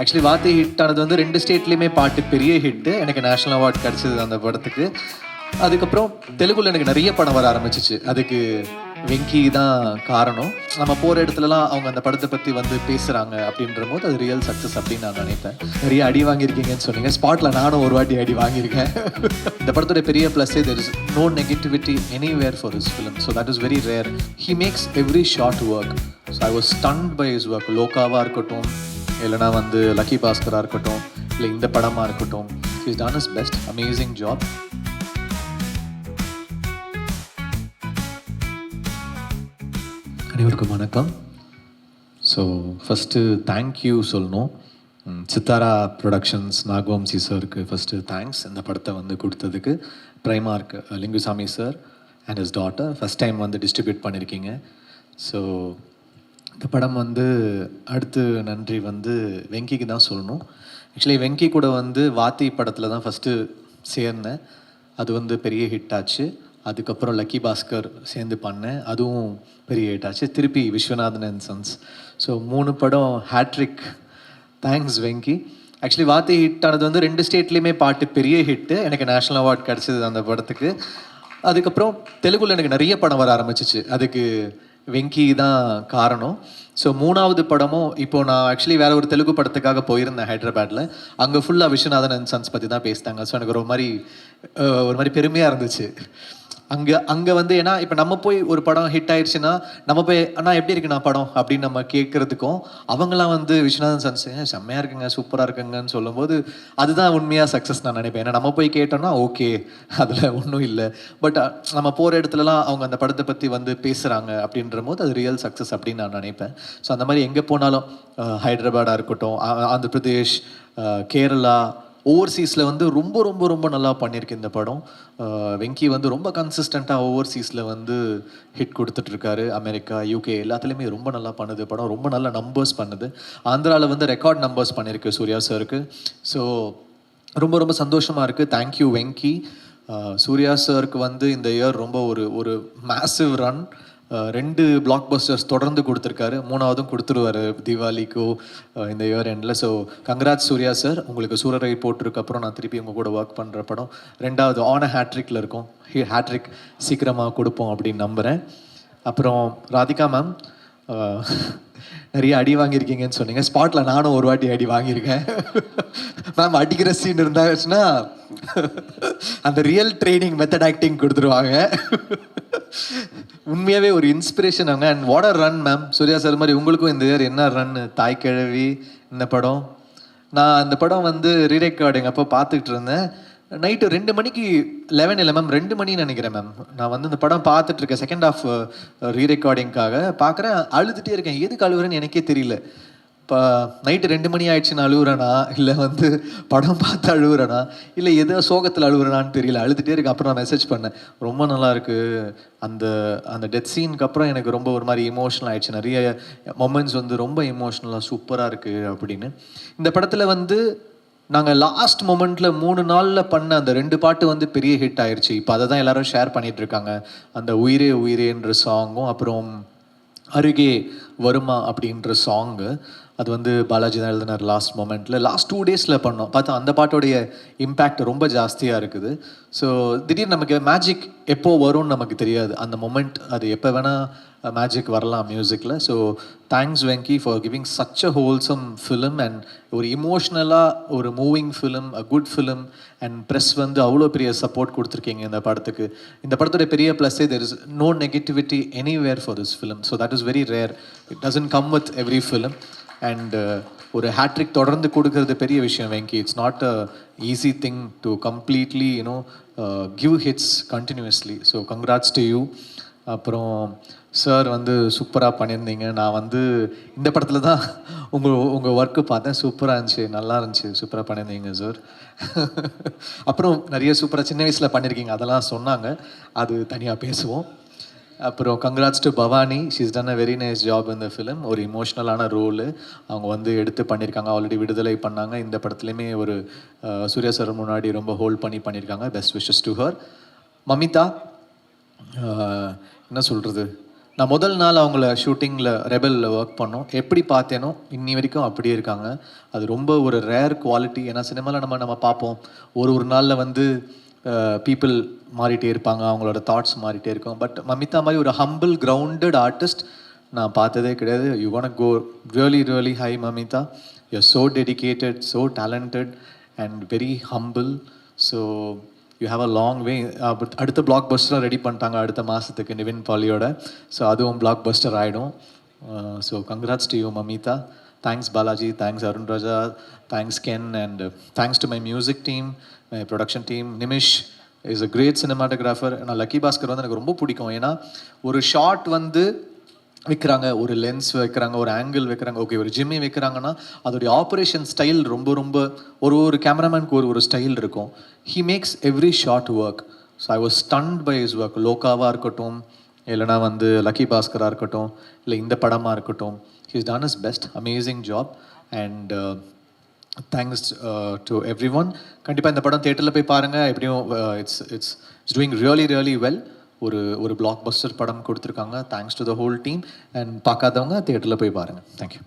Actually வாத்தி hit ஆனது வந்து 2 ஸ்டேட்லேயுமே பாட்டு பெரிய ஹிட்டு. எனக்கு நேஷனல் அவார்ட் கிடச்சிது அந்த படத்துக்கு. அதுக்கப்புறம் தெலுங்குல எனக்கு நிறைய படம் வர ஆரம்பிச்சிச்சு. அதுக்கு வெங்கி தான் காரணம். நம்ம போகிற இடத்துலலாம் அவங்க அந்த படத்தை பற்றி வந்து பேசுகிறாங்க அப்படின்ற போது அது ரியல் சக்ஸஸ் அப்படின்னு நான் நினைப்பேன். நிறைய அடி வாங்கியிருக்கீங்கன்னு சொன்னீங்க. ஸ்பாட்டில் நானும் ஒரு வாட்டி அடி வாங்கியிருக்கேன். இந்த படத்தோட பெரிய ப்ளஸ்ஸே there is no negativity anywhere for his film. So that is very rare. He makes every shot work. So I was stunned by his work. லோகாவாக இருக்கட்டும், இல்லைனா வந்து லக்கி பாஸ்கராக இருக்கட்டும், இல்லை இந்த படமாக இருக்கட்டும், is done is best. Amazing job. அனைவருக்கும் வணக்கம். ஸோ ஃபஸ்ட்டு தேங்க்யூ சொல்லணும். சித்தாரா ப்ரொடக்ஷன்ஸ் நாகவம்சி சாருக்கு ஃபஸ்ட்டு தேங்க்ஸ். இந்த படத்தை வந்து கொடுத்ததுக்கு. பிரைமார்க் Lingusamy sir and his daughter first time வந்து டிஸ்ட்ரிபியூட் பண்ணியிருக்கீங்க. ஸோ இந்த படம் வந்து அடுத்து நன்றி வந்து வெங்கிக்கு தான் சொல்லணும். ஆக்சுவலி வெங்கி கூட வந்து வாத்தி படத்தில் தான் ஃபஸ்ட்டு சேர்ந்தேன். அது வந்து பெரிய ஹிட் ஆச்சு. அதுக்கப்புறம் லக்கி பாஸ்கர் சேர்ந்து பண்ணேன், அதுவும் பெரிய ஹிட் ஆச்சு. திருப்பி விஸ்வநாதன் அண்ட் சன்ஸ். ஸோ 3 படம் ஹேட்ரிக். தேங்க்ஸ் வெங்கி. ஆக்சுவலி வாத்தி ஹிட் ஆனது வந்து 2 ஸ்டேட்லேயுமே பாட்டு பெரிய ஹிட்டு. எனக்கு நேஷனல் அவார்ட் கிடச்சிது அந்த படத்துக்கு. அதுக்கப்புறம் தெலுங்குல எனக்கு நிறைய படம் வர ஆரம்பிச்சிச்சு. அதுக்கு வெங்கி தான் காரணம். ஸோ 3வது படமும் இப்போது நான் ஆக்சுவலி வேறு ஒரு தெலுங்கு படத்துக்காக போயிருந்தேன் ஹைதராபாத்தில். அங்கே ஃபுல்லாக விஸ்வநாதன் அண்ட் சன்ஸ் பற்றி தான் பேசிட்டாங்க. ஸோ எனக்கு ஒரு மாதிரி பெருமையாக இருந்துச்சு. அங்கே வந்து ஏன்னா இப்போ நம்ம போய் ஒரு படம் ஹிட் ஆயிடுச்சுன்னா நம்ம போய் அண்ணா எப்படி இருக்குண்ணா படம் அப்படின்னு நம்ம கேட்குறதுக்கும், அவங்களாம் வந்து விஸ்வநாதன் சன்ஸ் செம்மையாக இருக்குங்க, சூப்பராக இருக்குங்கன்னு சொல்லும்போது அதுதான் உண்மையாக சக்ஸஸ் நான் நினைப்பேன். ஏன்னா நம்ம போய் கேட்டோம்னா ஓகே, அதில் ஒன்றும் இல்லை. பட் நம்ம போகிற இடத்துலலாம் அவங்க அந்த படத்தை பற்றி வந்து பேசுகிறாங்க அப்படின்ற போது அது ரியல் சக்ஸஸ் அப்படின்னு நான் நினைப்பேன். ஸோ அந்த மாதிரி எங்கே போனாலும் ஹைதராபாடாக இருக்கட்டும், ஆந்திர பிரதேஷ், கேரளா, ஓவர்சீஸில் வந்து ரொம்ப ரொம்ப ரொம்ப நல்லா பண்ணியிருக்கு இந்த படம். வெங்கி வந்து ரொம்ப கன்சிஸ்டண்ட்டாக ஓவர்சீஸில் வந்து ஹிட் கொடுத்துட்ருக்காரு. அமெரிக்கா, யூகே எல்லாத்துலேயுமே ரொம்ப நல்லா பண்ணுது படம். ரொம்ப நல்ல நம்பர்ஸ் பண்ணுது. ஆந்திராவில் வந்து ரெக்கார்ட் நம்பர்ஸ் பண்ணியிருக்கு சூர்யா சாருக்கு. ஸோ ரொம்ப ரொம்ப சந்தோஷமாக இருக்குது. தேங்க்யூ வெங்கி. சூர்யா சாருக்கு வந்து இந்த இயர் ரொம்ப ஒரு மேசிவ் ரன். 2 பிளாக் பஸ்டர்ஸ் தொடர்ந்து கொடுத்துருக்காரு. 3வதும் கொடுத்துருவார் தீபாவளிக்கோ இந்த இயர் எண்டில். So congrats Suriya sir. உங்களுக்கு சூரரை போட்டிருக்கப்புறம் நான் திருப்பி உங்கள் கூட ஒர்க் பண்ணுற படம் 2வது ஆன ஹேட்ரிக்கில் இருக்கும். ஹேட்ரிக் சீக்கிரமாக கொடுப்போம் அப்படின்னு நம்புகிறேன். அப்புறம் ராதிகா மேம், நிறைய அடி வாங்கியிருக்கீங்கன்னு சொன்னீங்க. ஸ்பாட்டில் நானும் ஒரு வாட்டி அடி வாங்கியிருக்கேன். மேம் அடிக்கிற சீன் இருந்தாச்சுன்னா அந்த ரியல் ட்ரைனிங் மெத்தட் ஆக்டிங் கொடுத்துருவாங்க. உண்மையாகவே ஒரு இன்ஸ்பிரேஷன் அவங்க. And what are run ma'am. Suriya sir மாதிரி உங்களுக்கும் இந்த இயர் என்ன ரன். தாய் கிழவி இந்த படம். நான் அந்த படம் வந்து ரீரெக்கார்டிங் அப்போ பார்த்துக்கிட்டு இருந்தேன். நைட்டு 2 மணிக்கு 11 இல்லை மேம் 2 மணின்னு நினைக்கிறேன் மேம். நான் வந்து இந்த படம் பார்த்துட்ருக்கேன். செகண்ட் ஹாஃப் ரீரெக்கார்டிங்காக பார்க்குறேன். அழுதுகிட்டே இருக்கேன். எதுக்கு அழுகுறேன்னு எனக்கே தெரியல. இப்போ நைட்டு 2 மணி ஆயிடுச்சுன்னு அழுகுறேனா, இல்லை வந்து படம் பார்த்து அழுகுறேனா, இல்லை எதோ சோகத்தில் அழுகுறேனான்னு தெரியல. அழுதுகிட்டே இருக்கு. அப்புறம் நான் மெசேஜ் பண்ணேன், ரொம்ப நல்லா இருக்குது. அந்த டெத் சீனுக்கு அப்புறம் எனக்கு ரொம்ப ஒரு மாதிரி இமோஷனல் ஆகிடுச்சு. நிறைய மொமெண்ட்ஸ் வந்து ரொம்ப இமோஷ்னலாக சூப்பராக இருக்குது அப்படின்னு. இந்த படத்தில் வந்து நாங்கள் லாஸ்ட் மொமெண்ட்டில் 3 நாளில் பண்ண அந்த 2 பாட்டு வந்து பெரிய ஹிட் ஆயிடுச்சு. இப்போ அதை தான் எல்லோரும் ஷேர் பண்ணிகிட்ருக்காங்க. அந்த உயிரே உயிரேன்ற சாங்கும், அப்புறம் அருகே வருமா அப்படின்ற சாங்கு. அது வந்து பாலாஜி தான் எழுதினார் லாஸ்ட் மொமெண்ட்டில். லாஸ்ட் 2 டேஸில் பண்ணோம். பார்த்தா அந்த பாட்டோடைய இம்பேக்ட் ரொம்ப ஜாஸ்தியாக இருக்குது. ஸோ திடீர்னு நமக்கு மேஜிக் எப்போ வரும்னு நமக்கு தெரியாது. அந்த மொமெண்ட் அது எப்போ வேணால் மேஜிக் வரலாம் மியூசிக்கில். So thanks Venky for giving such a wholesome film and ஒரு இமோஷ்னலாக ஒரு moving film, a good film. And press வந்து அவ்வளோ பெரிய சப்போர்ட் கொடுத்துருக்கீங்க இந்த படத்துக்கு. இந்த படத்தோட பெரிய ப்ளஸ்ஸே there is no negativity anywhere for this film. So that is very rare. It doesn't come with every film. And ஒரு ஹேட்ரிக் தொடர்ந்து கொடுக்கறது பெரிய விஷயம் Venky. It's not a easy thing to completely give hits continuously. So congrats to you. அப்புறம் sir வந்து சூப்பராக பண்ணியிருந்தீங்க. நான் வந்து இந்த படத்தில் தான் உங்கள் ஒர்க்கு பார்த்தேன். சூப்பராக இருந்துச்சு, நல்லா இருந்துச்சு, சூப்பராக பண்ணியிருந்தீங்க சார். அப்புறம் நிறைய சூப்பராக சின்ன வயசில் பண்ணியிருக்கீங்க, அதெல்லாம் சொன்னாங்க. அது தனியாக பேசுவோம். அப்புறம் congrats to Bhavani. She's done a very nice job இந்த ஃபிலிம். ஒரு இமோஷ்னலான ரோலு அவங்க வந்து எடுத்து பண்ணியிருக்காங்க. ஆல்ரெடி விடுதலை பண்ணாங்க. இந்த படத்துலையுமே ஒரு சூர்யா சார் முன்னாடி ரொம்ப ஹோல்ட் பண்ணியிருக்காங்க. Best wishes to her. Mamitha, என்ன சொல்கிறது, நான் முதல் நாள் அவங்கள ஷூட்டிங்கில் ரெபலில் ஒர்க் பண்ணோம். எப்படி பார்த்தேனோ இன்னி வரைக்கும் அப்படியே இருக்காங்க. அது ரொம்ப ஒரு ரேர் குவாலிட்டி. ஏன்னா சினிமாவில் நம்ம பார்ப்போம், ஒரு நாளில் வந்து பீப்புள் மாறிட்டே இருப்பாங்க, அவங்களோட தாட்ஸ் மாறிட்டே இருக்கும். பட் மமிதா மாதிரி ஒரு ஹம்பிள் கிரவுண்டட் ஆர்டிஸ்ட் நான் பார்த்ததே கிடையாது. You want go really really high Mamitha. You are so dedicated, so talented and very humble. So you have a long way. அடுத்த பிளாக் பஸ்டராக ரெடி பண்ணிட்டாங்க அடுத்த மாதத்துக்கு நிவின் பாலியோட. ஸோ அதுவும் பிளாக் பஸ்டர் ஆகிடும். So congrats to you Mamitha. Thanks Balaji, thanks Arun Raja, thanks Ken, and thanks to my music team, my production team. Nimish is a great cinematographer. நான் லக்கி பாஸ்கர் வந்து எனக்கு ரொம்ப பிடிக்கும். ஏன்னா ஒரு ஷாட் வந்து வைக்கிறாங்க, ஒரு லென்ஸ் வைக்கிறாங்க, ஒரு ஆங்கிள் வைக்கிறாங்க, ஓகே ஒரு ஜிம்மி வைக்கிறாங்கன்னா அதோடைய ஆப்ரேஷன் ஸ்டைல் ரொம்ப ரொம்ப ஒரு கேமராமேனுக்கு ஒரு ஸ்டைல் இருக்கும். He makes every shot work. So I was stunned by his work. லோகாவாக இருக்கட்டும், இல்லைனா வந்து லக்கி பாஸ்கராக இருக்கட்டும், இல்லை இந்த படமாக இருக்கட்டும், he's ton is best. Amazing job and thanks to every one. கண்டிப்பாக இந்த படம் தியேட்டரில் போய் பாருங்கள். எப்படியும் it's doing really really well. ஒரு பிளாக் பஸ்டர் படம் கொடுத்துருக்காங்க. Thanks to the whole team. And பார்க்காதவங்க தியேட்டரில் போய் பாருங்கள். தேங்க்யூ.